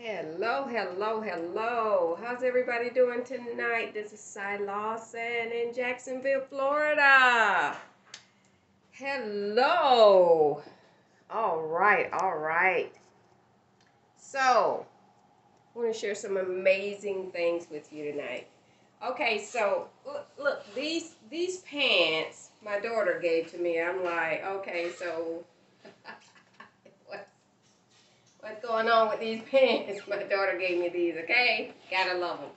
Hello, hello, hello. How's everybody doing tonight? This is Cy Lawson in Jacksonville, Florida. Hello. All right, all right. So, I want to share some amazing things with you tonight. Okay, so look, these pants my daughter gave to me. I'm like, okay, so what what's going on with these pants? My daughter gave me these. Okay, gotta love them.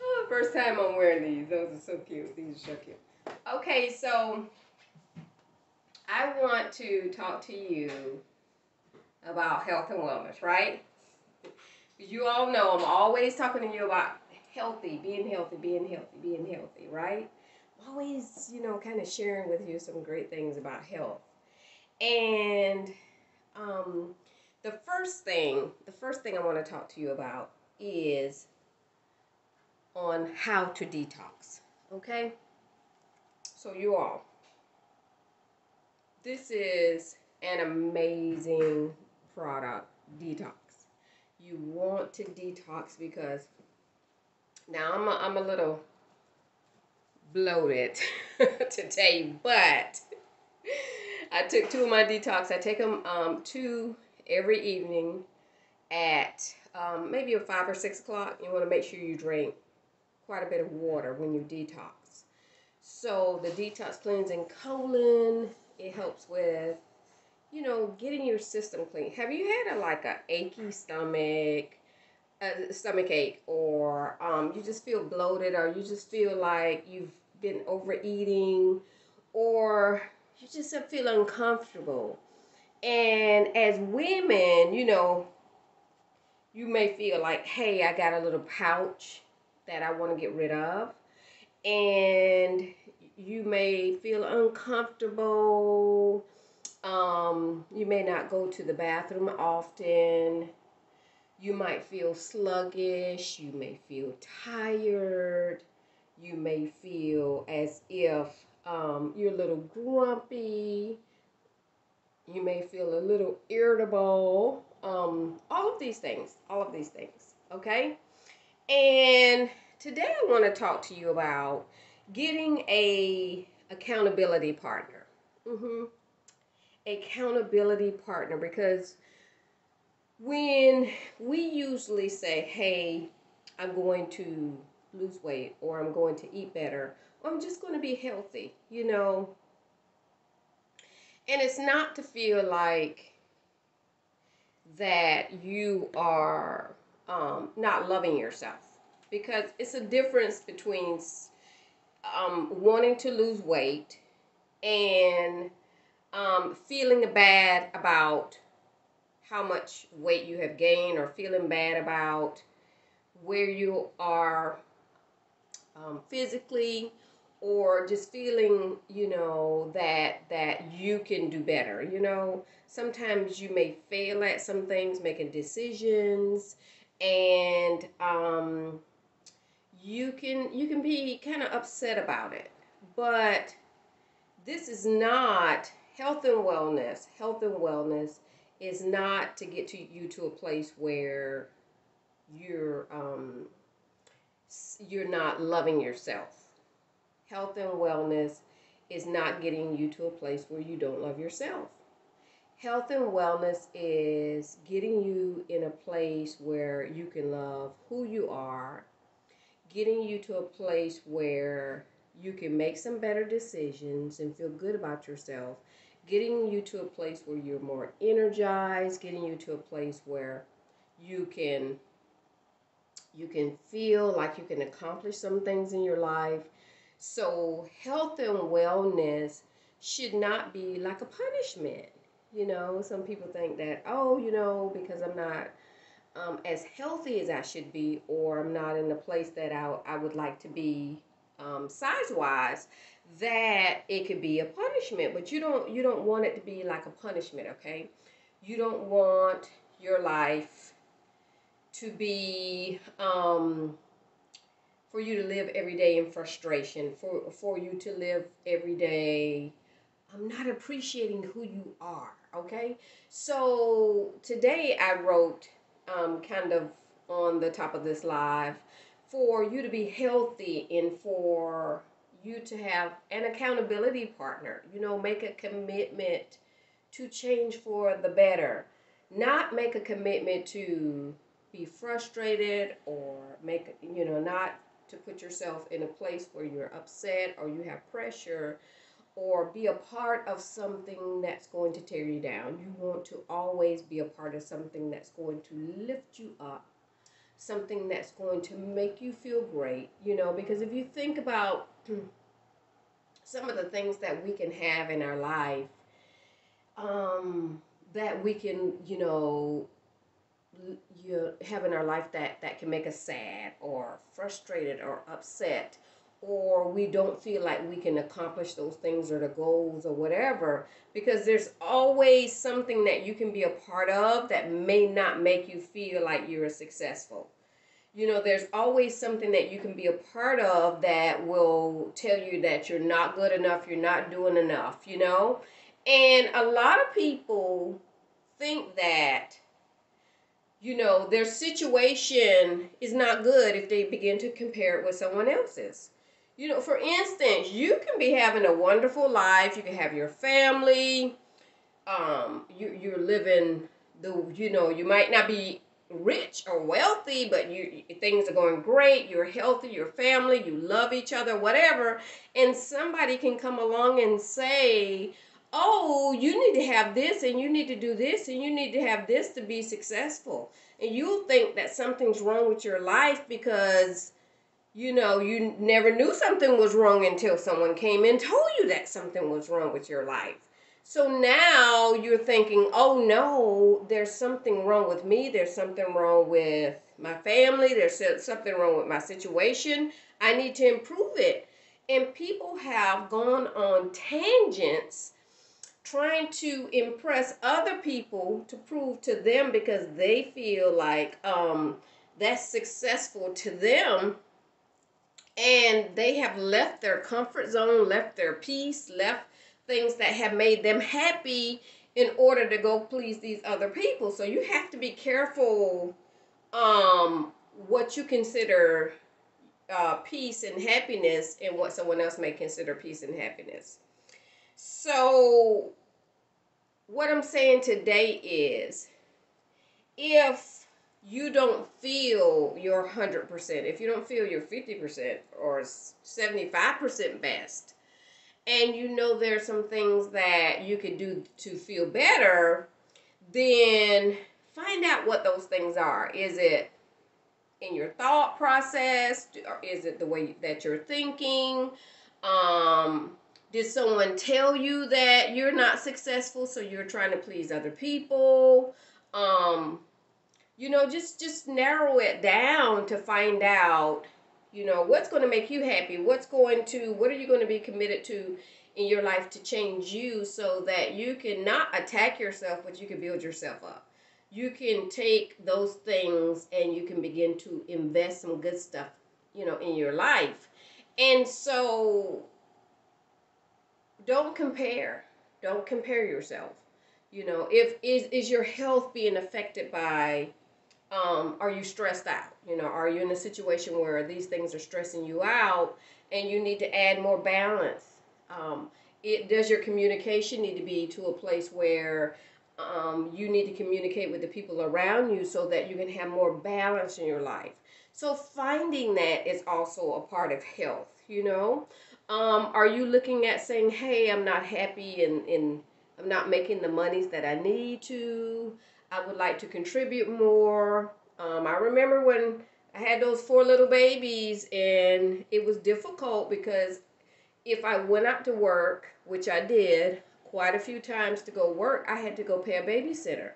Oh, first time I'm wearing these. Those are so cute. These are so cute. Okay, so I want to talk to you about health and wellness, right? You all know I'm always talking to you about healthy, being healthy, being healthy, being healthy, right? I'm always, kind of sharing with you some great things about health. And um, the first thing I want to talk to you about is on how to detox. Okay? So you all, this is an amazing product, Detox. You want to detox because now I'm a little bloated today, but I took two of my detox. I take them two every evening at maybe at 5 or 6 o'clock. You want to make sure you drink quite a bit of water when you detox. So the detox cleansing colon, it helps with getting your system clean. Have you had a achy stomach, a stomach ache, or you just feel bloated, or you just feel like you've been overeating, or you just feel uncomfortable? And as women, you may feel like, hey, I got a little pouch that I want to get rid of, and you may feel uncomfortable. You may not go to the bathroom often. You might feel sluggish. You may feel tired. You may feel as if you're a little grumpy. You may feel a little irritable. All of these things. All of these things. Okay? And today I want to talk to you about getting a accountability partner. Accountability partner, because when we usually say, hey, I'm going to lose weight, or I'm going to eat better, or I'm just going to be healthy, and it's not to feel like that you are not loving yourself, because it's a difference between wanting to lose weight and feeling bad about how much weight you have gained, or feeling bad about where you are physically, or just feeling, that you can do better. Sometimes you may fail at some things, making decisions, and you can be kind of upset about it. But this is not health and wellness. Health and wellness is not to get you to a place where you're you're not loving yourself. Health and wellness is not getting you to a place where you don't love yourself. Health and wellness is getting you in a place where you can love who you are, getting you to a place where you can make some better decisions and feel good about yourself, getting you to a place where you're more energized, getting you to a place where you can feel like you can accomplish some things in your life. So health and wellness should not be like a punishment. Some people think that, oh, because I'm not as healthy as I should be, or I'm not in the place that I would like to be size-wise, that it could be a punishment. But you don't want it to be like a punishment, okay? You don't want your life to be for you to live every day in frustration, for you to live every day not appreciating who you are, okay? So today I wrote kind of on the top of this live for you to be healthy and for you to have an accountability partner. Make a commitment to change for the better, not make a commitment to be frustrated or not to put yourself in a place where you're upset or you have pressure or be a part of something that's going to tear you down. You want to always be a part of something that's going to lift you up, something that's going to make you feel great, because if you think about some of the things that we can have in our life, that we can, you have in our life that can make us sad or frustrated or upset, or we don't feel like we can accomplish those things or the goals or whatever, because there's always something that you can be a part of that may not make you feel like you're successful. There's always something that you can be a part of that will tell you that you're not good enough, you're not doing enough, And a lot of people think that, their situation is not good if they begin to compare it with someone else's. For instance, you can be having a wonderful life, you can have your family, you're living you might not be rich or wealthy, but things are going great, you're healthy, your family, you love each other, whatever, and somebody can come along and say, oh, you need to have this and you need to do this and you need to have this to be successful. And you'll think that something's wrong with your life because you never knew something was wrong until someone came and told you that something was wrong with your life. So now you're thinking, oh no, there's something wrong with me. There's something wrong with my family. There's something wrong with my situation. I need to improve it. And people have gone on tangents trying to impress other people to prove to them because they feel like that's successful to them. And they have left their comfort zone, left their peace, left things that have made them happy in order to go please these other people. So you have to be careful what you consider peace and happiness and what someone else may consider peace and happiness. So what I'm saying today is, if you don't feel your 100%, if you don't feel your 50% or 75% best, and there's some things that you could do to feel better, then find out what those things are. Is it in your thought process? Or is it the way that you're thinking? Did someone tell you that you're not successful, so you're trying to please other people? Just narrow it down to find out, what's going to make you happy? What are you going to be committed to in your life to change you so that you can not attack yourself, but you can build yourself up. You can take those things and you can begin to invest some good stuff, in your life. And so don't compare. Don't compare yourself. Is your health being affected by, are you stressed out? Are you in a situation where these things are stressing you out and you need to add more balance? Does your communication need to be to a place where you need to communicate with the people around you so that you can have more balance in your life? So finding that is also a part of health, Are you looking at saying, hey, I'm not happy and I'm not making the monies that I need to. I would like to contribute more. I remember when I had those 4 little babies, and it was difficult because if I went out to work, which I did quite a few times to go work, I had to go pay a babysitter.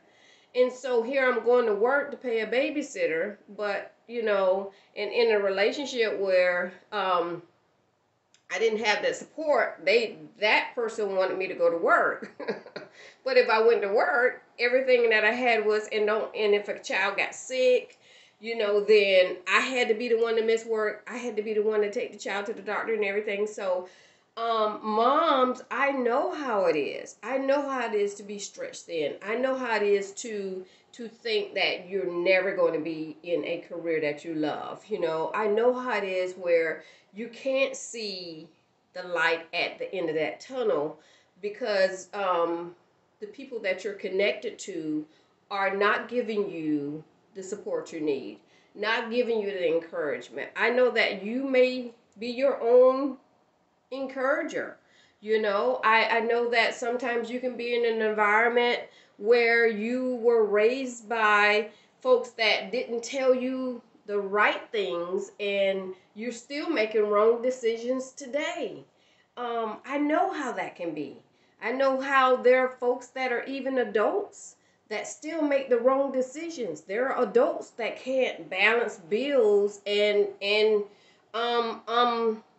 And so here I'm going to work to pay a babysitter, but, and in a relationship where I didn't have that support, that person wanted me to go to work. But if I went to work, everything that I had was, and if a child got sick, then I had to be the one to miss work. I had to be the one to take the child to the doctor and everything. So Moms, I know how it is. I know how it is to be stretched thin. I know how it is to think that you're never going to be in a career that you love. I know how it is where you can't see the light at the end of that tunnel because the people that you're connected to are not giving you the support you need, not giving you the encouragement. I know that you may be your own encourager. I know that sometimes you can be in an environment where you were raised by folks that didn't tell you the right things and you're still making wrong decisions today. I know how that can be. I know how there are folks that are even adults that still make the wrong decisions. There are adults that can't balance bills and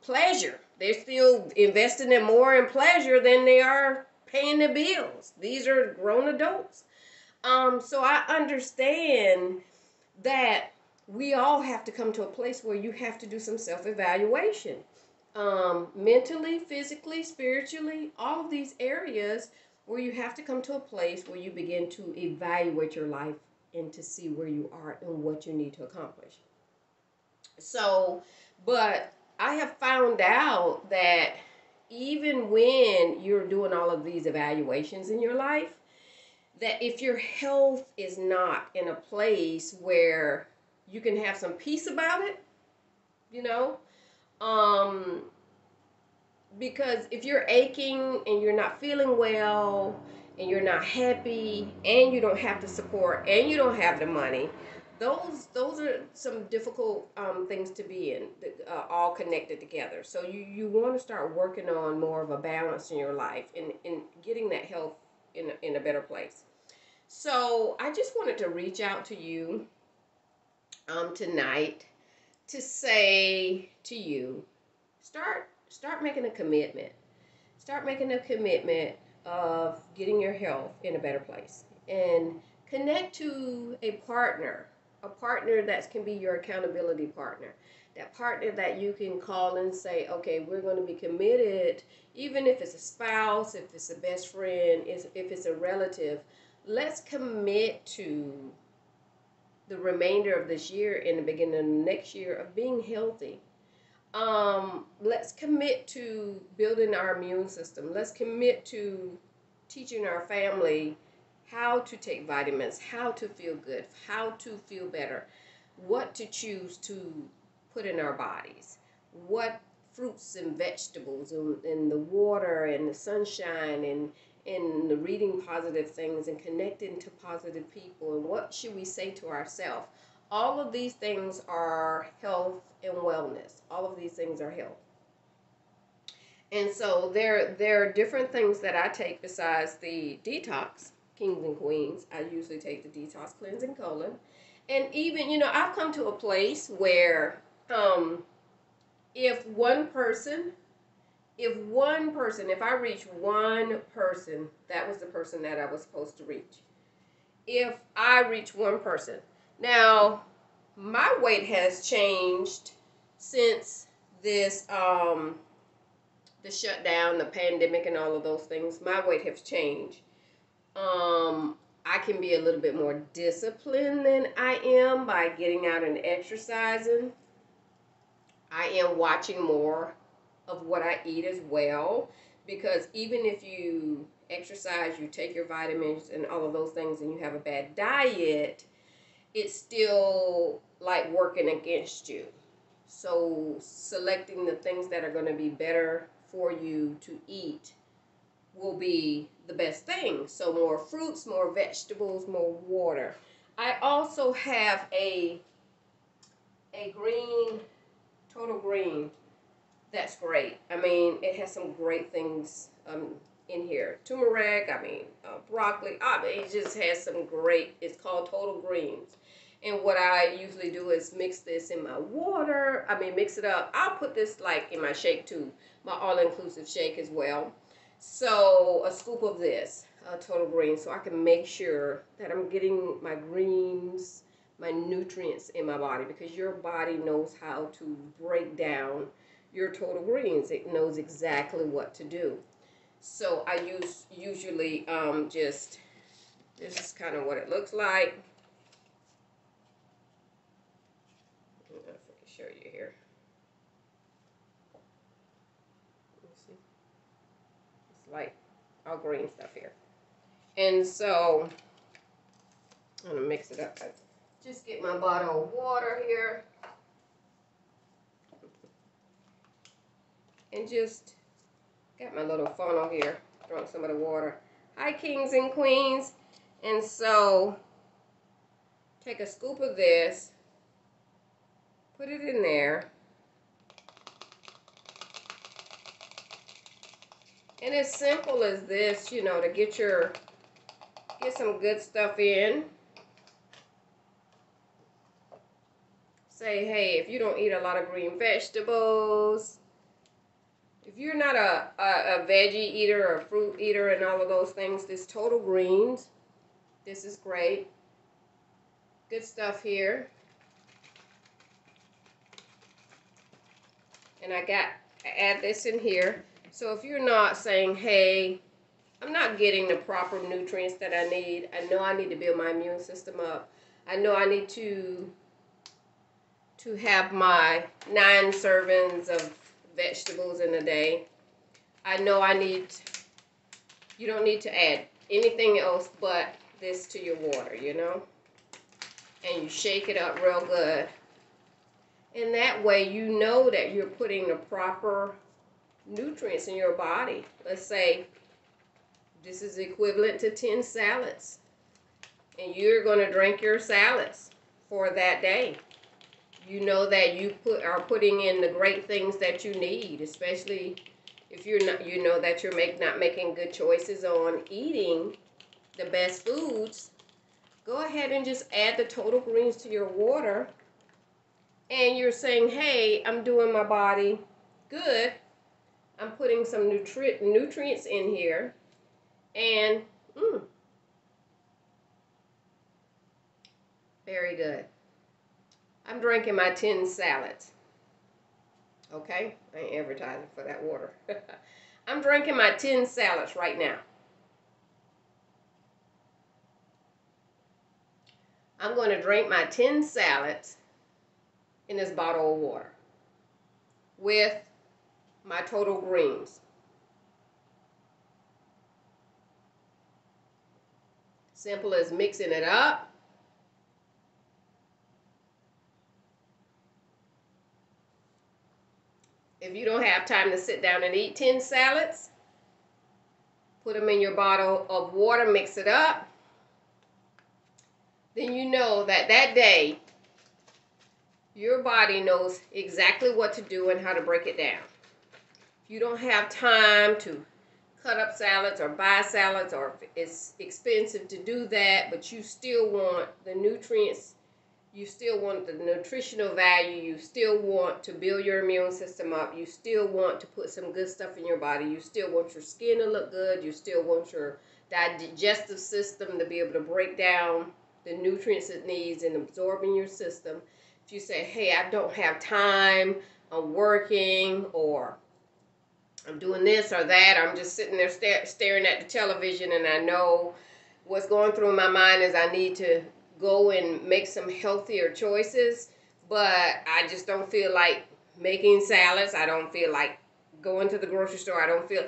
pleasure. They're still investing in more in pleasure than they are paying the bills. These are grown adults. So I understand that we all have to come to a place where you have to do some self-evaluation. Mentally, physically, spiritually, all of these areas where you have to come to a place where you begin to evaluate your life and to see where you are and what you need to accomplish. So, but I have found out that even when you're doing all of these evaluations in your life, that if your health is not in a place where you can have some peace about it, you know, um, because if you're aching and you're not feeling well and you're not happy and you don't have the support and you don't have the money, those are some difficult things to be in, all connected together. So you want to start working on more of a balance in your life and getting that health in a better place. So I just wanted to reach out to you tonight to say to you, start making a commitment. Start making a commitment of getting your health in a better place and connect to a partner that can be your accountability partner. That partner that you can call and say, okay, we're going to be committed, even if it's a spouse, if it's a best friend, if it's a relative. Let's commit to the remainder of this year and the beginning of next year of being healthy. Let's commit to building our immune system. Let's commit to teaching our family how to take vitamins, how to feel good, how to feel better, what to choose to put in our bodies, what fruits and vegetables and the water and the sunshine and the reading positive things and connecting to positive people and what should we say to ourselves. All of these things are health and wellness. All of these things are health. And so there are different things that I take besides the detox, kings and queens. I usually take the detox cleansing colon. And even, I've come to a place where if I reach one person, that was the person that I was supposed to reach. If I reach one person. Now, my weight has changed since this, the shutdown, the pandemic, and all of those things. My weight has changed. I can be a little bit more disciplined than I am by getting out and exercising. I am watching more of what I eat as well, because even if you exercise, you take your vitamins and all of those things, and you have a bad diet, it's still like working against you. So selecting the things that are going to be better for you to eat will be the best thing. So more fruits, more vegetables, more water. I also have a green, total green. That's great. I mean, it has some great things in here. Turmeric, broccoli. It just has some great, it's called Total Greens. And what I usually do is mix this in my water. Mix it up. I'll put this like in my shake too, my all-inclusive shake as well. So a scoop of this, Total Green, so I can make sure that I'm getting my greens, my nutrients in my body, because your body knows how to break down your total greens. It knows exactly what to do. So I usually just, this is kind of what it looks like. I don't know if I can show you here. Let me see. It's like all green stuff here. And so I'm gonna mix it up. I just get my bottle of water here. And just got my little funnel here, throwing some of the water. Hi, kings and queens. And so, take a scoop of this, put it in there. And as simple as this, you know, to get some good stuff in. Say, hey, if you don't eat a lot of green vegetables, if you're not a veggie eater or a fruit eater and all of those things, this total greens, this is great. Good stuff here. And I add this in here. So if you're not saying, hey, I'm not getting the proper nutrients that I need. I know I need to build my immune system up. I know I need to have my 9 servings of vegetables in a day. I know you don't need to add anything else but this to your water, you know? And you shake it up real good. And that way you know that you're putting the proper nutrients in your body. Let's say this is equivalent to 10 salads. And you're going to drink your salads for that day. You know that you are putting in the great things that you need, especially if you're not, you know that you're not making good choices on eating the best foods. Go ahead and just add the total greens to your water. And you're saying, hey, I'm doing my body good. I'm putting some nutrients in here. And, very good. I'm drinking my 10 salads. Okay? I ain't advertising for that water. I'm drinking my 10 salads right now. I'm going to drink my 10 salads in this bottle of water with my total greens. Simple as mixing it up. If you don't have time to sit down and eat 10 salads, put them in your bottle of water, mix it up. Then you know that that day, your body knows exactly what to do and how to break it down. If you don't have time to cut up salads or buy salads, or if it's expensive to do that, but you still want the nutrients, you still want the nutritional value, you still want to build your immune system up, you still want to put some good stuff in your body, you still want your skin to look good, you still want your digestive system to be able to break down the nutrients it needs and absorb in your system. If you say, hey, I don't have time, I'm working, or I'm doing this or that, I'm just sitting there staring at the television, and I know what's going through my mind is I need to go and make some healthier choices, but I just don't feel like making salads. I don't feel like going to the grocery store. I don't feel.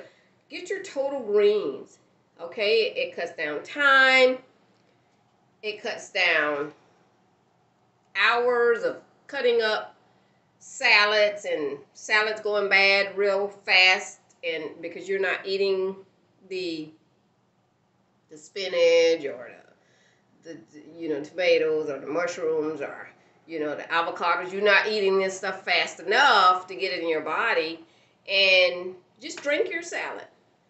Get your total greens, okay? It cuts down time. It cuts down hours of cutting up salads, and salads going bad real fast, and because you're not eating the spinach or the tomatoes or the mushrooms or the avocados. You're not eating this stuff fast enough to get it in your body. And just drink your salad,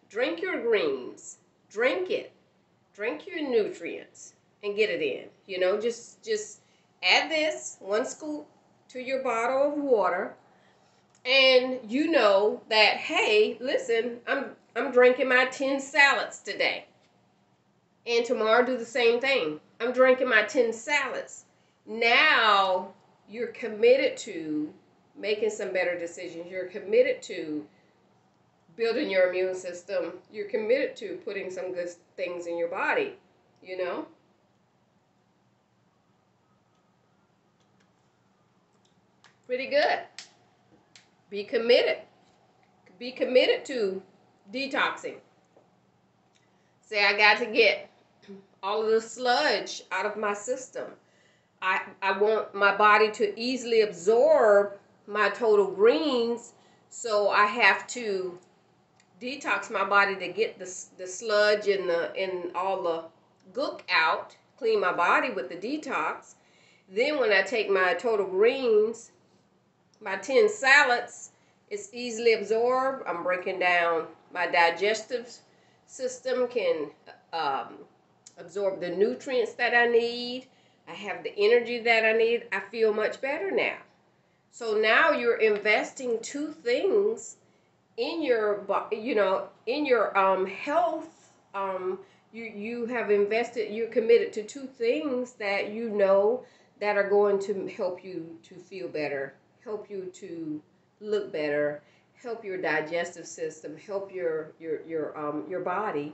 drink your greens, drink your nutrients and get it in. Just add this 1 scoop to your bottle of water, and you know that, hey, listen, I'm drinking my 10 salads today. And tomorrow do the same thing. I'm drinking my 10 salads. Now you're committed to making some better decisions. You're committed to building your immune system. You're committed to putting some good things in your body, you know? Pretty good. Be committed. Be committed to detoxing. Say, I got to get all of the sludge out of my system. I want my body to easily absorb my total greens, so I have to detox my body to get the sludge and all the gook out, clean my body with the detox. Then when I take my total greens, my 10 salads, it's easily absorbed. I'm breaking down my digestive system, can absorb the nutrients that I need. I have the energy that I need. I feel much better now. So now you're investing two things in your, in your health. You have invested. You're committed to two things that you know that are going to help you to feel better, help you to look better, help your digestive system, help your body,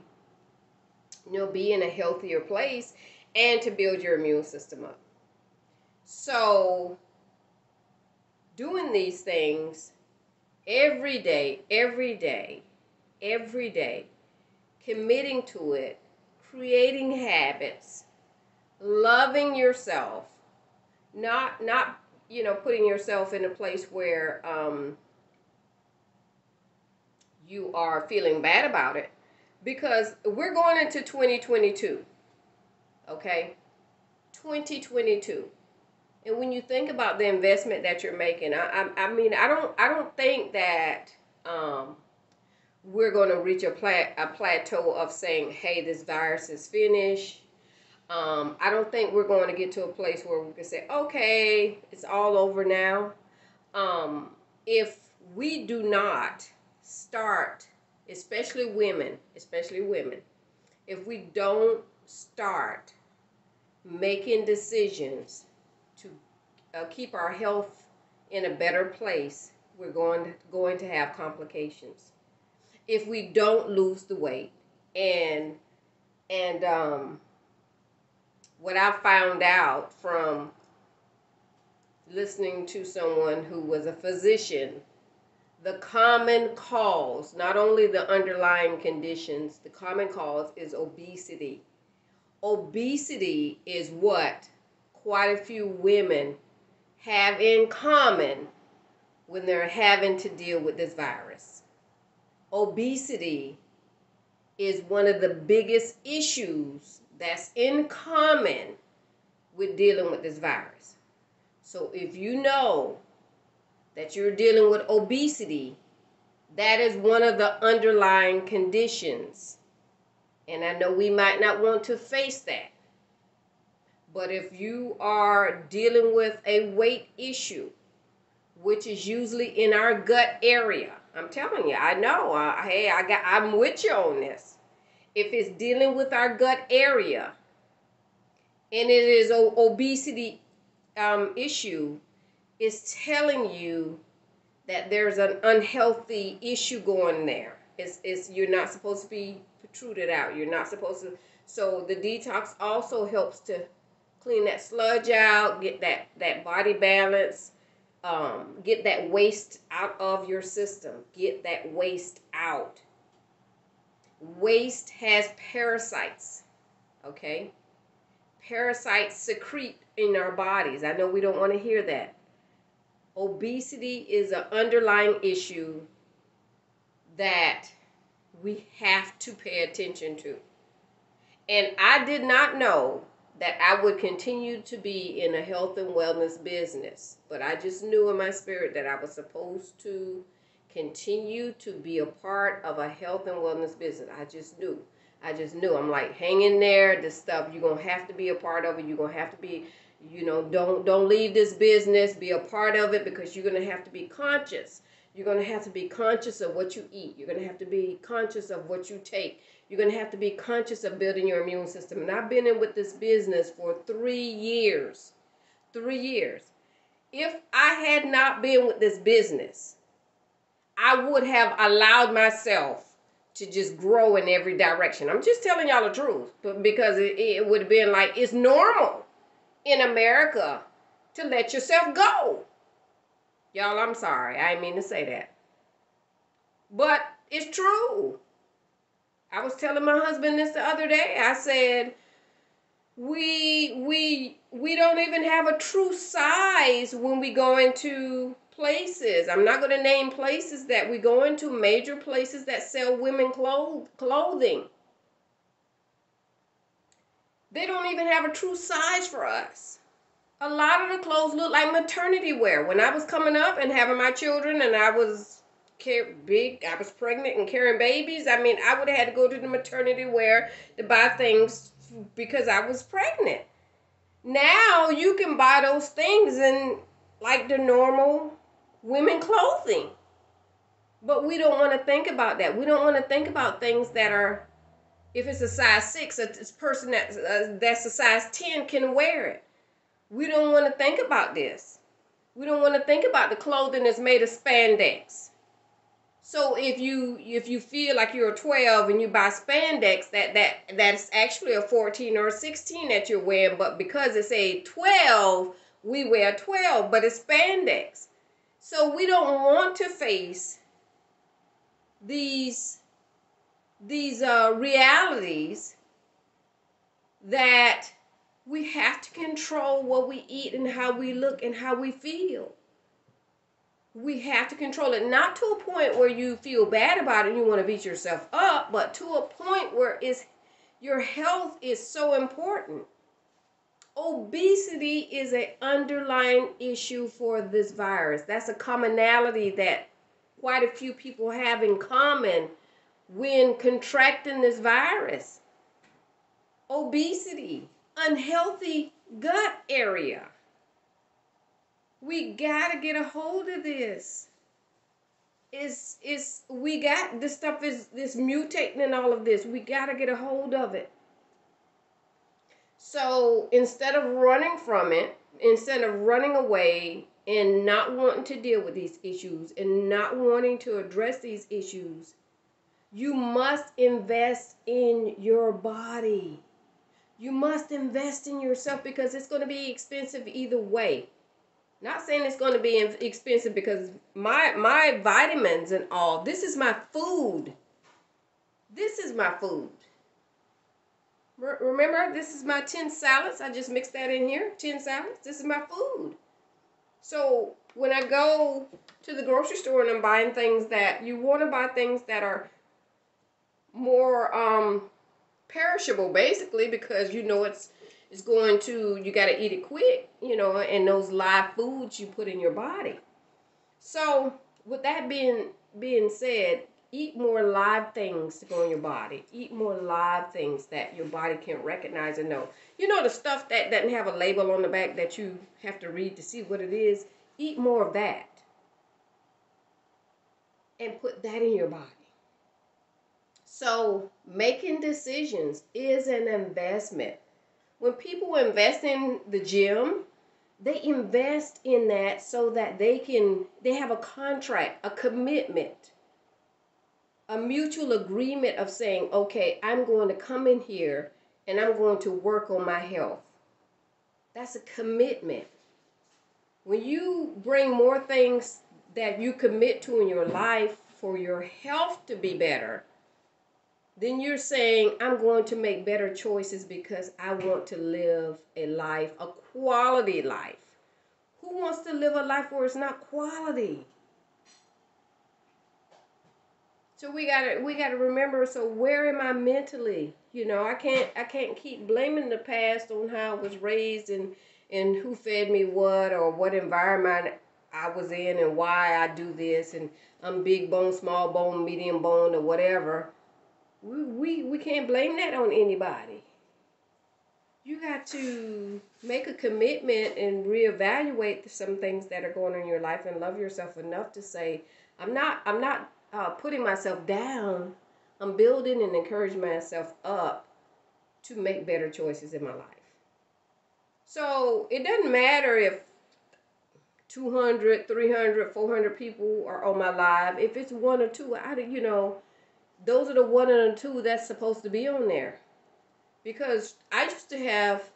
be in a healthier place, and to build your immune system up. So doing these things every day, committing to it, creating habits, loving yourself, not putting yourself in a place where you are feeling bad about it, because we're going into 2022. Okay, 2022. And when you think about the investment that you're making, I don't think that we're going to reach a plateau of saying, hey, this virus is finished. I don't think we're going to get to a place where we can say, okay, it's all over now. If we do not start, especially women, if we don't start making decisions to keep our health in a better place, we're going to have complications. If we don't lose the weight, and what I found out from listening to someone who was a physician, the common cause, not only the underlying conditions, the common cause is obesity. Obesity is what quite a few women have in common when they're having to deal with this virus. Obesity is one of the biggest issues that's in common with dealing with this virus. So if you know that you're dealing with obesity, that is one of the underlying conditions. And I know we might not want to face that. But if you are dealing with a weight issue, which is usually in our gut area, I'm telling you, I know, I'm with you on this. If it's dealing with our gut area, and it is an obesity issue, it's telling you that there's an unhealthy issue going there. You're not supposed to be protruded out. You're not supposed to. So the detox also helps to clean that sludge out, get that body balance, get that waste out of your system. Get that waste out. Waste has parasites, okay? Parasites secrete in our bodies. I know we don't want to hear that. Obesity is an underlying issue that we have to pay attention to. And I did not know that I would continue to be in a health and wellness business, but I just knew in my spirit that I was supposed to continue to be a part of a health and wellness business. I just knew. I'm like, hang in there. This stuff, you're going to have to be a part of it. You're going to have to be, don't leave this business. Be a part of it, because you're going to have to be conscious. You're going to have to be conscious of what you eat. You're going to have to be conscious of what you take. You're going to have to be conscious of building your immune system. And I've been in with this business for 3 years. 3 years. If I had not been with this business, I would have allowed myself to just grow in every direction. I'm just telling y'all the truth, but because it would have been like, it's normal in America to let yourself go. Y'all, I'm sorry. I didn't mean to say that. But it's true. I was telling my husband this the other day. I said, we don't even have a true size when we go into places. I'm not going to name places that we go into, major places that sell women clothing. They don't even have a true size for us. A lot of the clothes look like maternity wear. When I was coming up and having my children and I was I was pregnant and carrying babies, I mean, I would have had to go to the maternity wear to buy things because I was pregnant. Now you can buy those things in like the normal women clothing. But we don't want to think about that. We don't want to think about things that are, if it's a size 6, a person that's a size 10 can wear it. We don't want to think about this. We don't want to think about the clothing that's made of spandex. So if you feel like you're a 12 and you buy spandex, that's actually a 14 or a 16 that you're wearing, but because it's a 12, we wear 12, but it's spandex. So we don't want to face these realities that we have to control what we eat and how we look and how we feel. We have to control it, not to a point where you feel bad about it and you want to beat yourself up, but to a point where your health is so important. Obesity is an underlying issue for this virus. That's a commonality that quite a few people have in common when contracting this virus. Obesity, unhealthy gut area. We gotta get a hold of this. We got this stuff is mutating and all of this. We gotta get a hold of it. So instead of running from it, instead of running away and not wanting to deal with these issues and not wanting to address these issues, you must invest in your body. You must invest in yourself because it's going to be expensive either way. Not saying it's going to be expensive because my vitamins and all, this is my food. This is my food. Remember, this is my 10 salads. I just mixed that in here. 10 salads. This is my food. So when I go to the grocery store and I'm buying things, that you want to buy things that are more perishable, basically, because you know it's you got to eat it quick, and those live foods you put in your body. So with that being said, eat more live things to go in your body. Eat more live things that your body can recognize and know. The stuff that doesn't have a label on the back that you have to read to see what it is. Eat more of that and put that in your body. So making decisions is an investment. When people invest in the gym, they invest in that so that they have a contract, a commitment, a mutual agreement of saying, okay, I'm going to come in here and I'm going to work on my health. That's a commitment. When you bring more things that you commit to in your life for your health to be better, then you're saying, I'm going to make better choices because I want to live a life, a quality life. Who wants to live a life where it's not quality? So we gotta remember, so where am I mentally? I can't keep blaming the past on how I was raised and who fed me what or what environment I was in and why I do this, and I'm big bone, small bone, medium bone, or whatever. We can't blame that on anybody. You got to make a commitment and reevaluate some things that are going on in your life and love yourself enough to say, I'm not putting myself down. I'm building and encouraging myself up to make better choices in my life. So it doesn't matter if 200, 300, 400 people are on my live. If it's one or two, those are the one and the two that's supposed to be on there. Because I used to have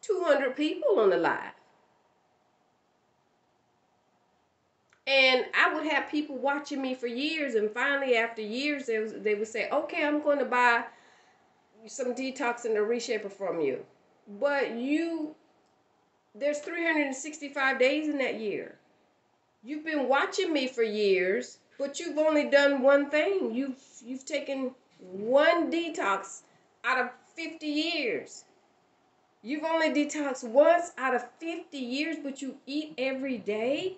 200 people on the live. And I would have people watching me for years, and finally after years they would say, okay, I'm going to buy some detox and a reshaper from you. But there's 365 days in that year. You've been watching me for years, but you've only done one thing. You've taken one detox out of 50 years. You've only detoxed once out of 50 years, but you eat every day.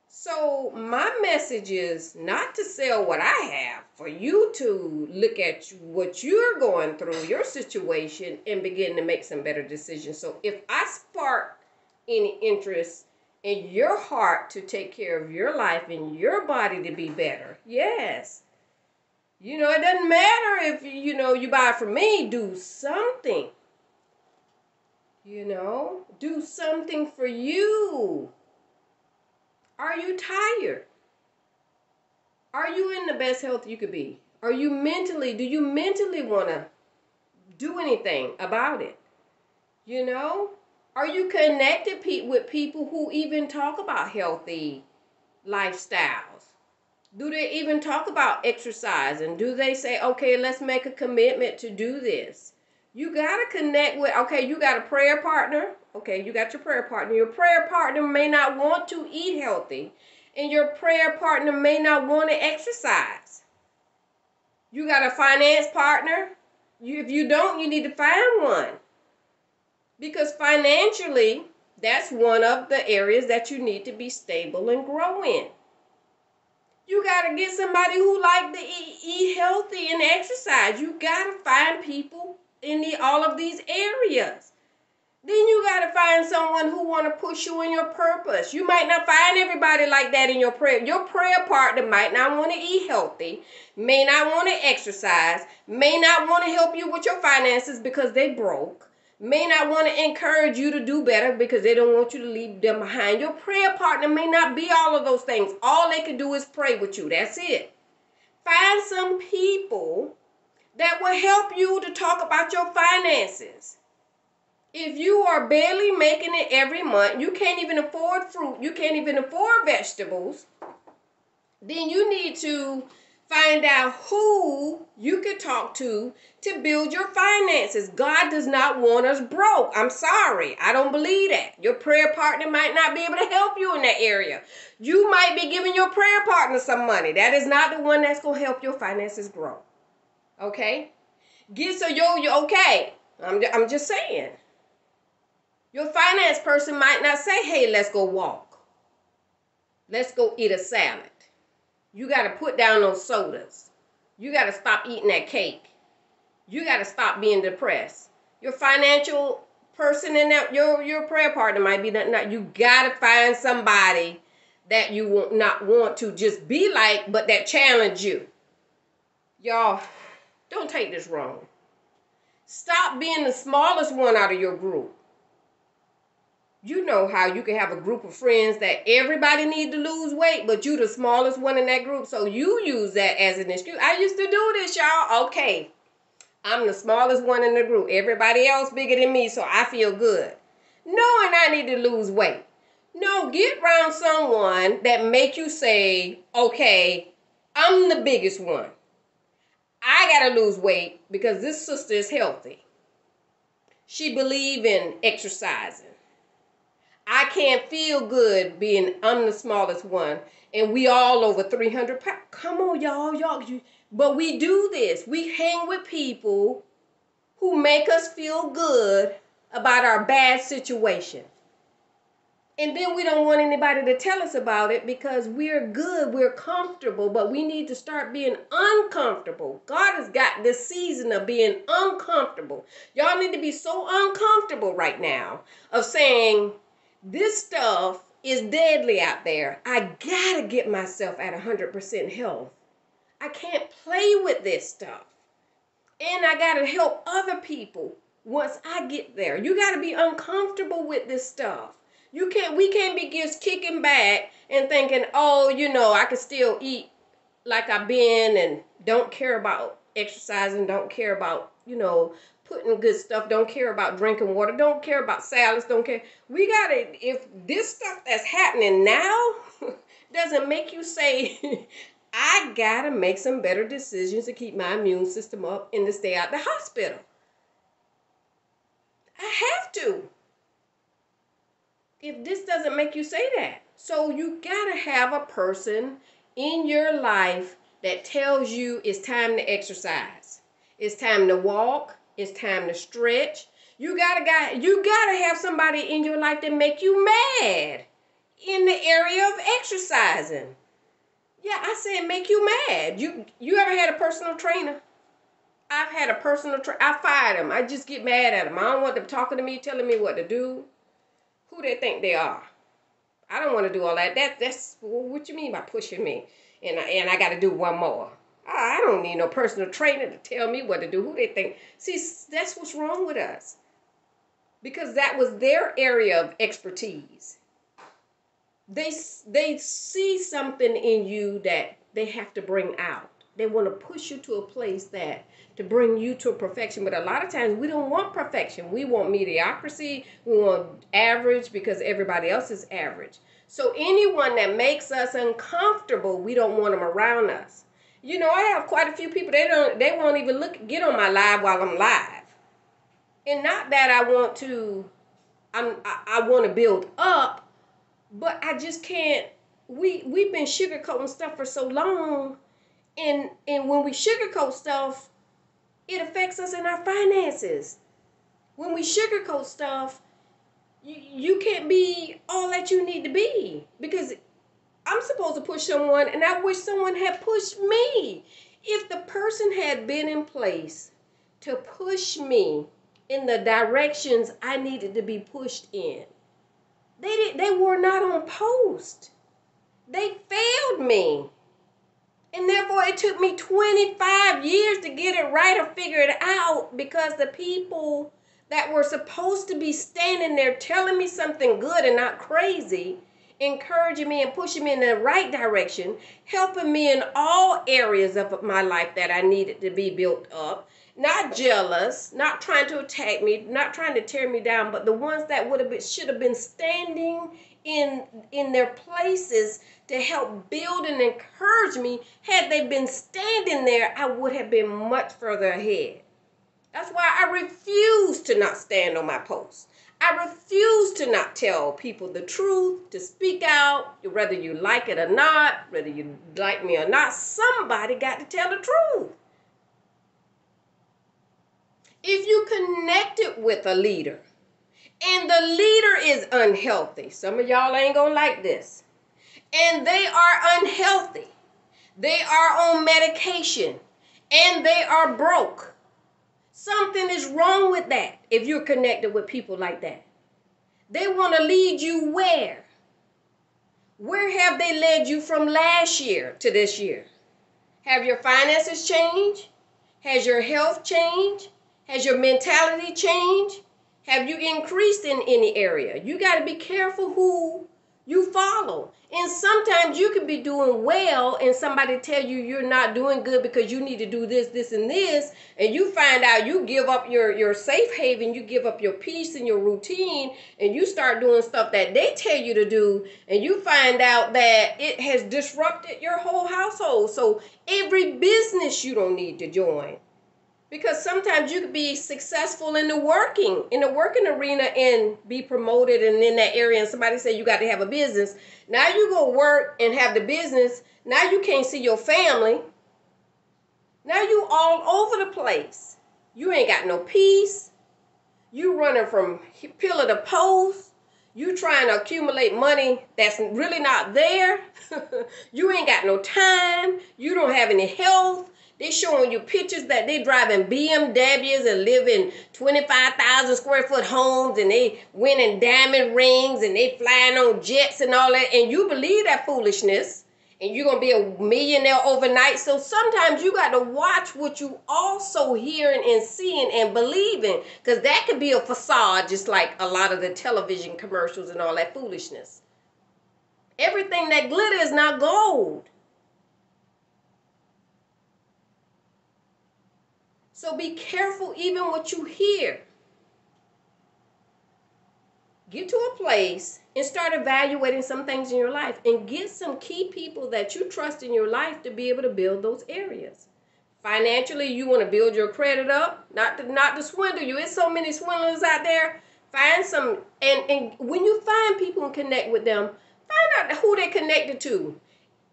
So my message is not to sell what I have, for you to look at what you're going through, your situation, and begin to make some better decisions. So if I spark any interest in your heart to take care of your life and your body to be better, yes. It doesn't matter if, you buy from me, do something. Do something for you. Are you tired? Are you in the best health you could be? Do you mentally want to do anything about it? Are you connected with people who even talk about healthy lifestyles? Do they even talk about exercise? And do they say, okay, let's make a commitment to do this? You got to connect with, okay, you got a prayer partner. Okay, you got your prayer partner. Your prayer partner may not want to eat healthy, and your prayer partner may not want to exercise. You got a finance partner. If you don't, you need to find one. Because financially, that's one of the areas that you need to be stable and grow in. You got to get somebody who like to eat healthy and exercise. You got to find people in all of these areas. Then you got to find someone who want to push you in your purpose. You might not find everybody like that in your prayer. Your prayer partner might not want to eat healthy, may not want to exercise, may not want to help you with your finances because they broke, may not want to encourage you to do better because they don't want you to leave them behind. Your prayer partner may not be all of those things. All they can do is pray with you. That's it. Find some people that will help you to talk about your finances. If you are barely making it every month, you can't even afford fruit, you can't even afford vegetables, then you need to find out who you can talk to build your finances. God does not want us broke. I'm sorry. I don't believe that. Your prayer partner might not be able to help you in that area. You might be giving your prayer partner some money. That is not the one that's going to help your finances grow. Okay? Okay. I'm just saying. Your finance person might not say, hey, let's go walk. Let's go eat a salad. You got to put down those sodas. You got to stop eating that cake. You got to stop being depressed. Your financial person and your prayer partner might be that. You got to find somebody that you will not want to just be like, but that challenge you. Y'all, don't take this wrong. Stop being the smallest one out of your group. You know how you can have a group of friends that everybody need to lose weight, but you the smallest one in that group, so you use that as an excuse. I used to do this, y'all. Okay, I'm the smallest one in the group. Everybody else bigger than me, so I feel good. Knowing I need to lose weight. No, get around someone that make you say, okay, I'm the biggest one. I gotta lose weight because this sister is healthy. She believe in exercising. I can't feel good being I'm the smallest one and we all over 300 pounds. Come on, y'all. But we do this. We hang with people who make us feel good about our bad situation. And then we don't want anybody to tell us about it because we're good, we're comfortable, but we need to start being uncomfortable. God has got this season of being uncomfortable. Y'all need to be so uncomfortable right now of saying, this stuff is deadly out there. I gotta get myself at 100% health. I can't play with this stuff. And I gotta help other people once I get there. You gotta be uncomfortable with this stuff. We can't be just kicking back and thinking, oh, I can still eat like I've been and don't care about exercising, don't care about, putting good stuff, don't care about drinking water, don't care about salads, don't care. We gotta, if this stuff that's happening now doesn't make you say, I gotta make some better decisions to keep my immune system up and to stay out the hospital. I have to. If this doesn't make you say that. So you gotta have a person in your life that tells you it's time to exercise. It's time to walk. It's time to stretch. You gotta have somebody in your life that make you mad in the area of exercising. Yeah, I said make you mad. You ever had a personal trainer? I've had a personal trainer. I fired them. I just get mad at them. I don't want them talking to me, telling me what to do. Who they think they are? I don't want to do all that. That's what you mean by pushing me. And I got to do one more. I don't need no personal trainer to tell me what to do. Who they think? See, that's what's wrong with us. Because that was their area of expertise. They see something in you that they have to bring out. They want to push you to a place to bring you to perfection. But a lot of times we don't want perfection. We want mediocrity. We want average because everybody else is average. So anyone that makes us uncomfortable, we don't want them around us. I have quite a few people, they won't even get on my live while I'm live. And not that I want to build up, but I just can't. We've been sugarcoating stuff for so long, and when we sugarcoat stuff, it affects us in our finances. When we sugarcoat stuff, you can't be all that you need to be, because I'm supposed to push someone, and I wish someone had pushed me. If the person had been in place to push me in the directions I needed to be pushed in, they were not on post. They failed me. And therefore, it took me 25 years to get it right or figure it out, because the people that were supposed to be standing there telling me something good and not crazy, encouraging me and pushing me in the right direction, helping me in all areas of my life that I needed to be built up, not jealous, not trying to attack me, not trying to tear me down, but the ones that should have been standing in their places to help build and encourage me. Had they been standing there, I would have been much further ahead. That's why I refuse to not stand on my post. I refuse to not tell people the truth, to speak out, whether you like it or not, whether you like me or not. Somebody got to tell the truth. If you connected with a leader and the leader is unhealthy, some of y'all ain't gonna like this, and they are unhealthy, they are on medication, and they are broke, something is wrong with that. If you're connected with people like that, they want to lead you where? Where have they led you from last year to this year? Have your finances changed? Has your health changed? Has your mentality changed? Have you increased in any area? You got to be careful who you follow. And sometimes you can be doing well and somebody tell you you're not doing good because you need to do this, this, and this. And you find out you give up your safe haven, you give up your peace and your routine, and you start doing stuff that they tell you to do. And you find out that it has disrupted your whole household. So every business you don't need to join. Because sometimes you could be successful in the working arena and be promoted and in that area, and somebody say you got to have a business. Now you go work and have the business. Now you can't see your family. Now you all over the place. You ain't got no peace. You running from pillar to post. You trying to accumulate money that's really not there. You ain't got no time. You don't have any health. They showing you pictures that they driving BMWs and live in 25,000 square foot homes, and they winning diamond rings, and they flying on jets and all that. And you believe that foolishness, and you're going to be a millionaire overnight. So sometimes you got to watch what you also hearing and seeing and believing, because that could be a facade, just like a lot of the television commercials and all that foolishness. Everything that glitter is not gold. So be careful even what you hear. Get to a place and start evaluating some things in your life, and get some key people that you trust in your life to be able to build those areas. Financially, you want to build your credit up, not to swindle you. There's so many swindlers out there. Find some, and when you find people and connect with them, find out who they're connected to,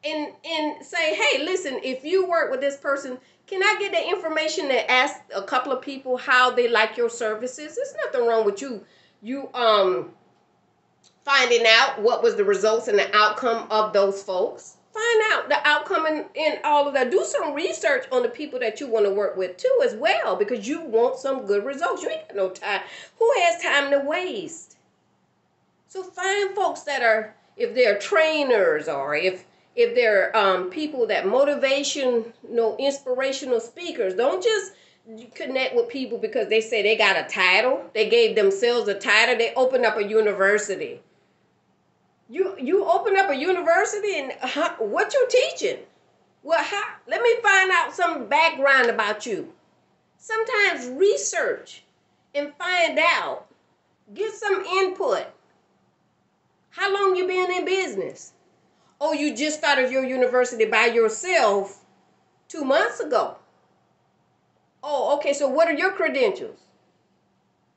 and say, hey, listen, if you work with this person, can I get the information and ask a couple of people how they like your services? There's nothing wrong with you finding out what was the results and the outcome of those folks. Find out the outcome in all of that. Do some research on the people that you want to work with too as well, because you want some good results. You ain't got no time. Who has time to waste? So find folks that are, if they're trainers, or if they're people that inspirational speakers. Don't just connect with people because they say they got a title. They gave themselves a title. They opened up a university. You open up a university, and what you teaching? Well, let me find out some background about you. Sometimes research and find out. Get some input. How long you been in business? Oh, you just started your university by yourself 2 months ago. Oh, okay, so what are your credentials?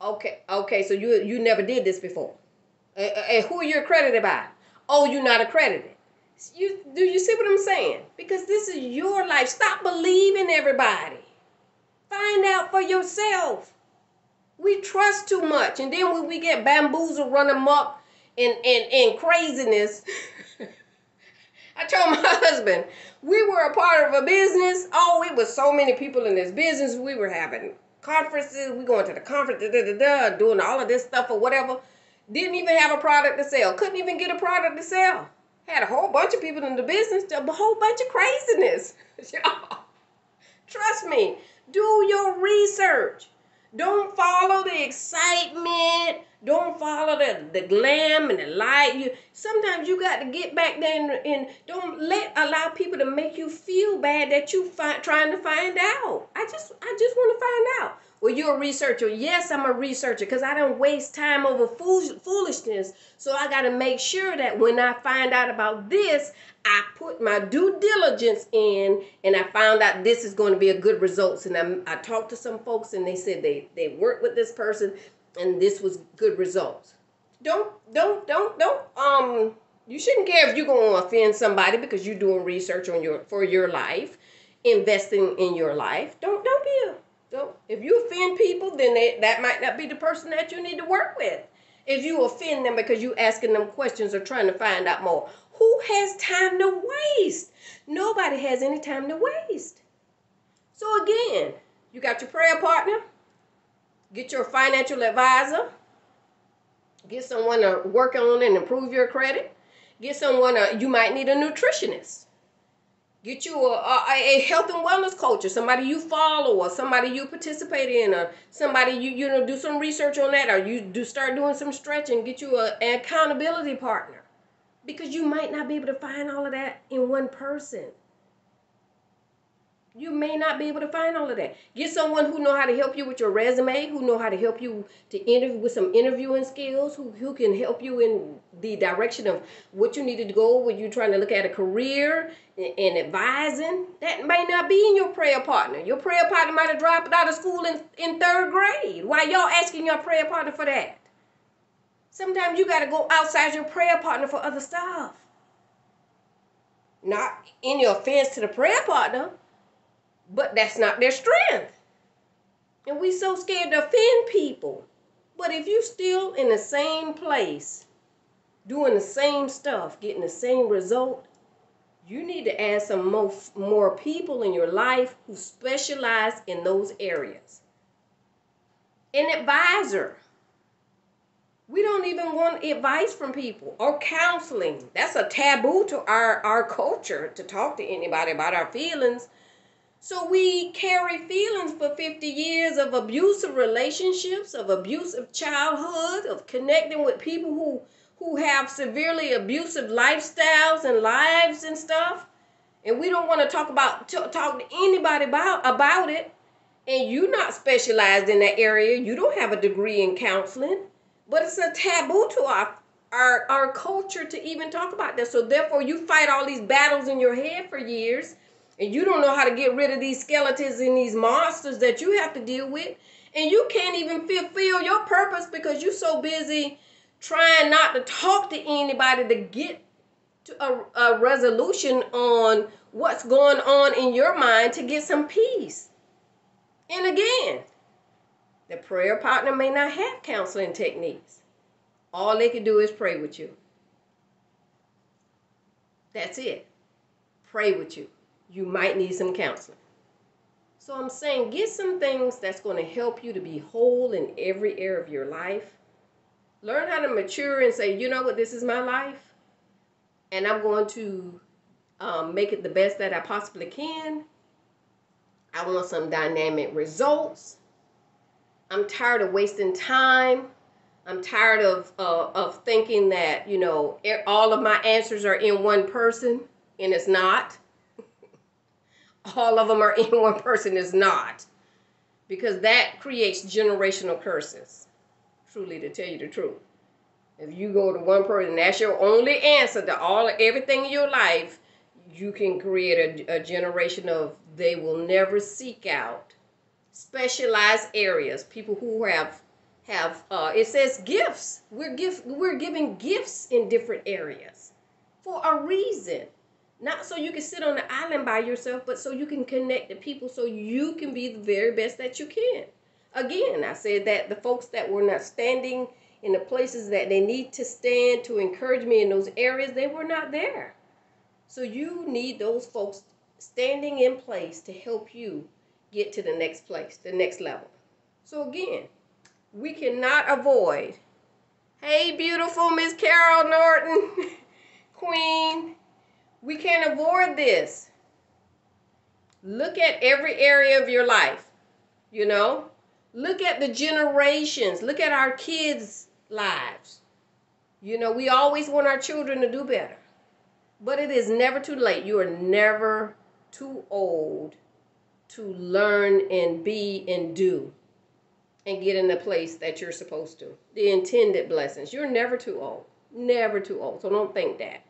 Okay, so you never did this before. And who are you accredited by? Oh, you're not accredited. Do you see what I'm saying? Because this is your life. Stop believing everybody. Find out for yourself. We trust too much, and then when we get bamboozled, run amok in craziness. I told my husband, we were a part of a business. Oh, it was so many people in this business. We were having conferences. We going to the conference, doing all of this stuff or whatever. Didn't even have a product to sell. Couldn't even get a product to sell. Had a whole bunch of people in the business. A whole bunch of craziness. Trust me. Do your research. Don't follow the excitement. Don't follow the glam and the light. Sometimes you got to get back there and don't allow people to make you feel bad that you trying to find out. I just want to find out. Well, you're a researcher. Yes, I'm a researcher, because I don't waste time over foolishness. So I got to make sure that when I find out about this, I put my due diligence in, and I found out this is going to be a good results. And I talked to some folks, and they said they worked with this person, and this was good results. Don't you shouldn't care if you're going to offend somebody because you're doing research for your life, investing in your life. If you offend people, then that might not be the person that you need to work with. If you offend them because you asking them questions or trying to find out more, who has time to waste? Nobody has any time to waste. So again, you got your prayer partner. Get your financial advisor. Get someone to work on and improve your credit. Get someone, you might need a nutritionist. Get you a health and wellness coach, or somebody you follow, or somebody you participate in, or somebody you do some research on that, or you start doing some stretching. Get you an accountability partner, because you might not be able to find all of that in one person. You may not be able to find all of that. Get someone who know how to help you with your resume, who know how to help you to interview with some interviewing skills, who can help you in the direction of what you needed to go when you're trying to look at a career and advising. That may not be in your prayer partner. Your prayer partner might have dropped out of school in 3rd grade. Why y'all asking your prayer partner for that? Sometimes you got to go outside your prayer partner for other stuff. Not any offense to the prayer partner, but that's not their strength. And we so scared to offend people. But if you still in the same place, doing the same stuff, getting the same result, you need to add some more people in your life who specialize in those areas. An advisor. We don't even want advice from people or counseling. That's a taboo to our culture, to talk to anybody about our feelings. So we carry feelings for 50 years of abusive relationships, of abusive childhood, of connecting with people who have severely abusive lifestyles and lives and stuff. And we don't want to talk to anybody about it. And you're not specialized in that area. You don't have a degree in counseling. But it's a taboo to our culture to even talk about that. So therefore you fight all these battles in your head for years, and you don't know how to get rid of these skeletons and these monsters that you have to deal with. And you can't even fulfill your purpose because you're so busy trying not to talk to anybody to get to a resolution on what's going on in your mind to get some peace. And again, the prayer partner may not have counseling techniques. All they can do is pray with you. That's it. Pray with you. You might need some counseling. So I'm saying get some things that's going to help you to be whole in every area of your life. Learn how to mature and say, you know what, this is my life. And I'm going to make it the best that I possibly can. I want some dynamic results. I'm tired of wasting time. I'm tired of thinking that, you know, all of my answers are in one person, and it's not. All of them are in one person, is not. Because that creates generational curses, truly, to tell you the truth. If you go to one person, that's your only answer to everything in your life, you can create a generation of they will never seek out specialized areas. People who have it says gifts. We're giving gifts in different areas for a reason. Not so you can sit on the island by yourself, but so you can connect to people so you can be the very best that you can. Again, I said that the folks that were not standing in the places that they need to stand to encourage me in those areas, they were not there. So you need those folks standing in place to help you get to the next place, the next level. So again, we cannot avoid. Hey, beautiful Miss Carol Norton, Queen. We can't avoid this. Look at every area of your life, you know. Look at the generations. Look at our kids' lives. You know, we always want our children to do better. But it is never too late. You are never too old to learn and be and do and get in the place that you're supposed to. The intended blessings. You're never too old. Never too old. So don't think that.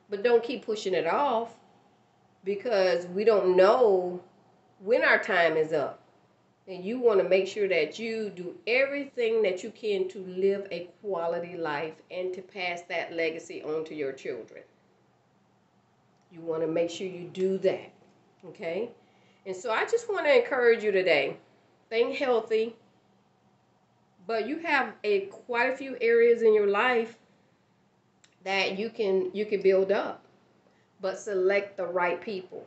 But don't keep pushing it off because we don't know when our time is up. And you want to make sure that you do everything that you can to live a quality life and to pass that legacy on to your children. You want to make sure you do that. Okay? And so I just want to encourage you today. Think healthy. But you have quite a few areas in your life that you can build up. But select the right people.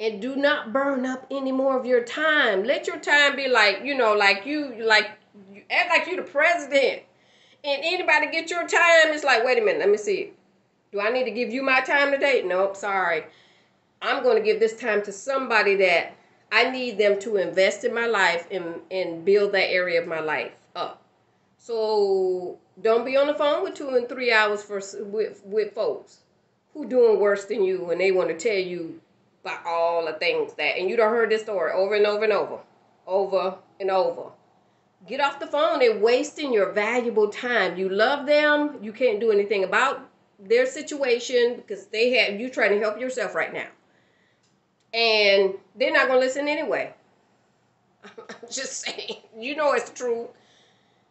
And do not burn up any more of your time. Let your time be like, you know, you act like you the president. And anybody get your time, it's like, wait a minute, let me see. Do I need to give you my time today? Nope, sorry. I'm going to give this time to somebody that I need them to invest in my life and build that area of my life up. So don't be on the phone with 2 and 3 hours with folks who doing worse than you and they want to tell you about all the things that, and you done heard this story over and over and over. Get off the phone. They're wasting your valuable time. You love them. You can't do anything about their situation because you trying to help yourself right now. And they're not going to listen anyway. I'm just saying. You know it's the truth.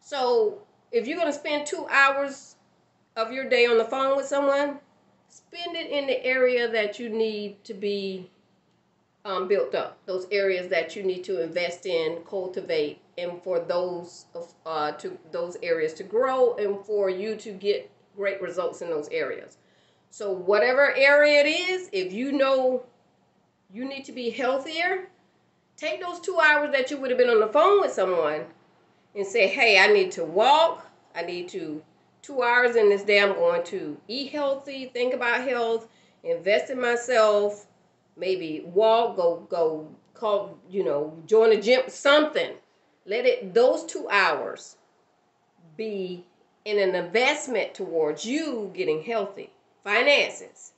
So if you're going to spend 2 hours of your day on the phone with someone, spend it in the area that you need to be built up. Those areas that you need to invest in, cultivate, and for those areas to grow and for you to get great results in those areas. So whatever area it is, if you know you need to be healthier, take those 2 hours that you would have been on the phone with someone and say, hey, I need to walk, I need to 2 hours in this day. I'm going to eat healthy, think about health, invest in myself, maybe walk, go call, join a gym, something. Let it those 2 hours be in an investment towards you getting healthy. Finances.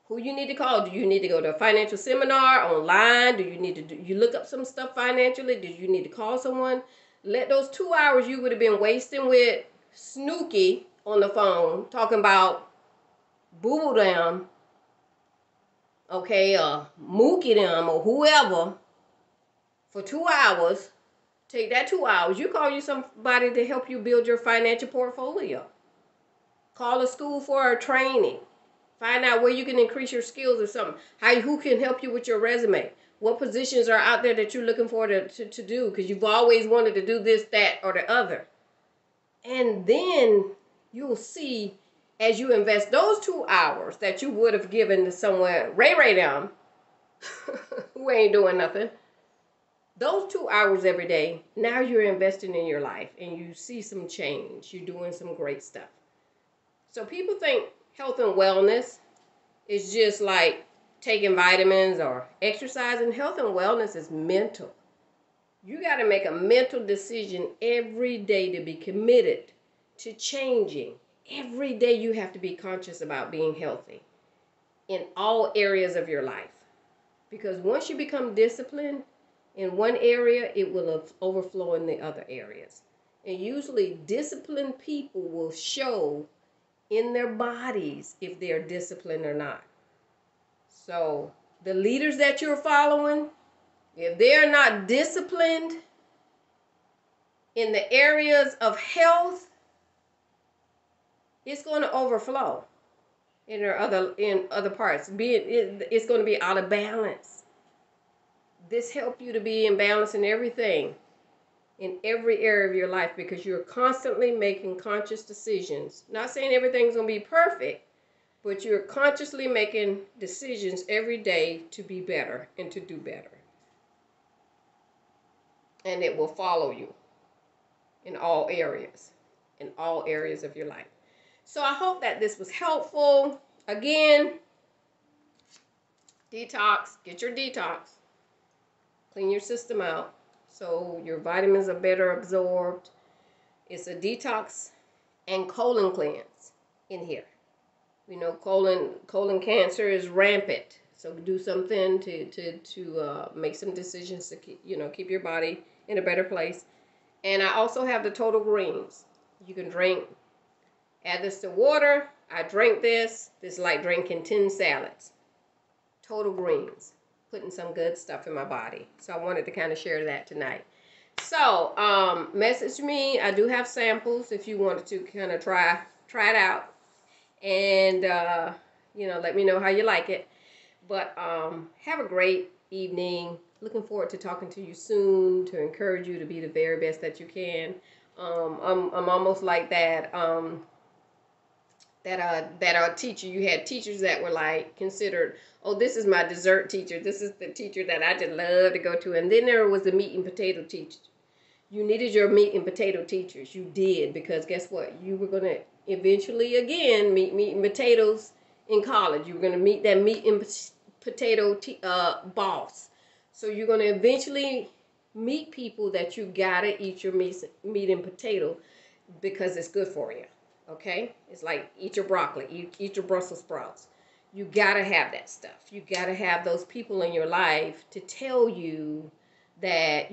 Who you need to call? Do you need to go to a financial seminar online? Do you need to you look up some stuff financially? Do you need to call someone? Let those 2 hours you would have been wasting with Snooky on the phone talking about boo boo them, okay, Mookie them or whoever for 2 hours. Take that 2 hours. You call you somebody to help you build your financial portfolio. Call a school for a training. Find out where you can increase your skills or something. Who can help you with your resume? What positions are out there that you're looking for to do? Because you've always wanted to do this, that, or the other. And then you'll see as you invest those 2 hours that you would have given to somewhere, Ray down, who ain't doing nothing. Those 2 hours every day, now you're investing in your life and you see some change. You're doing some great stuff. So people think health and wellness is just like taking vitamins or exercising. Health and wellness is mental. You got to make a mental decision every day to be committed to changing. Every day you have to be conscious about being healthy in all areas of your life. Because once you become disciplined in one area, it will overflow in the other areas. And usually disciplined people will show in their bodies if they're disciplined or not. So the leaders that you're following, if they're not disciplined in the areas of health, it's going to overflow in other parts. It's going to be out of balance. This helps you to be in balance in everything, in every area of your life, because you're constantly making conscious decisions. Not saying everything's going to be perfect, but you're consciously making decisions every day to be better and to do better. And it will follow you in all areas of your life. So I hope that this was helpful. Again, detox, get your detox. Clean your system out so your vitamins are better absorbed. It's a detox and colon cleanse in here. We know colon cancer is rampant. So do something to make some decisions to keep your body in a better place. And I also have the total greens. You can add this to water. I drink this. This is like drinking 10 salads. Total greens. Putting some good stuff in my body. So I wanted to kind of share that tonight. So message me. I do have samples if you wanted to kind of try it out. And, let me know how you like it. But have a great evening. Looking forward to talking to you soon, to encourage you to be the very best that you can. I'm almost like that teacher. You had teachers that were like considered, oh, this is my dessert teacher. This is the teacher that I just love to go to. And then there was the meat and potato teacher. You needed your meat and potato teachers. You did, because guess what? You were going to eventually, again, meet meat and potatoes in college. You were going to meet that meat and potato boss. So you're going to eventually meet people that you got to eat your meat and potato because it's good for you. Okay? It's like eat your broccoli, eat your Brussels sprouts. You got to have that stuff. You got to have those people in your life to tell you that,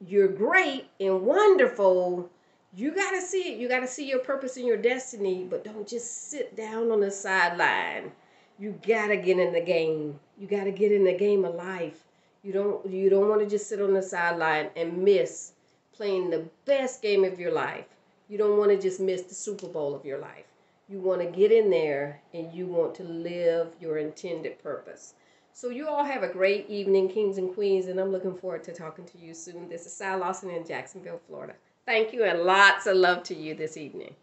you're great and wonderful. You got to see it. You got to see your purpose and your destiny, but don't just sit down on the sideline. You got to get in the game. You got to get in the game of life. You don't want to just sit on the sideline and miss playing the best game of your life. You don't want to just miss the Super Bowl of your life. You want to get in there and you want to live your intended purpose. So you all have a great evening, kings and queens, and I'm looking forward to talking to you soon. This is Cy Lawson in Jacksonville, Florida. Thank you, and lots of love to you this evening.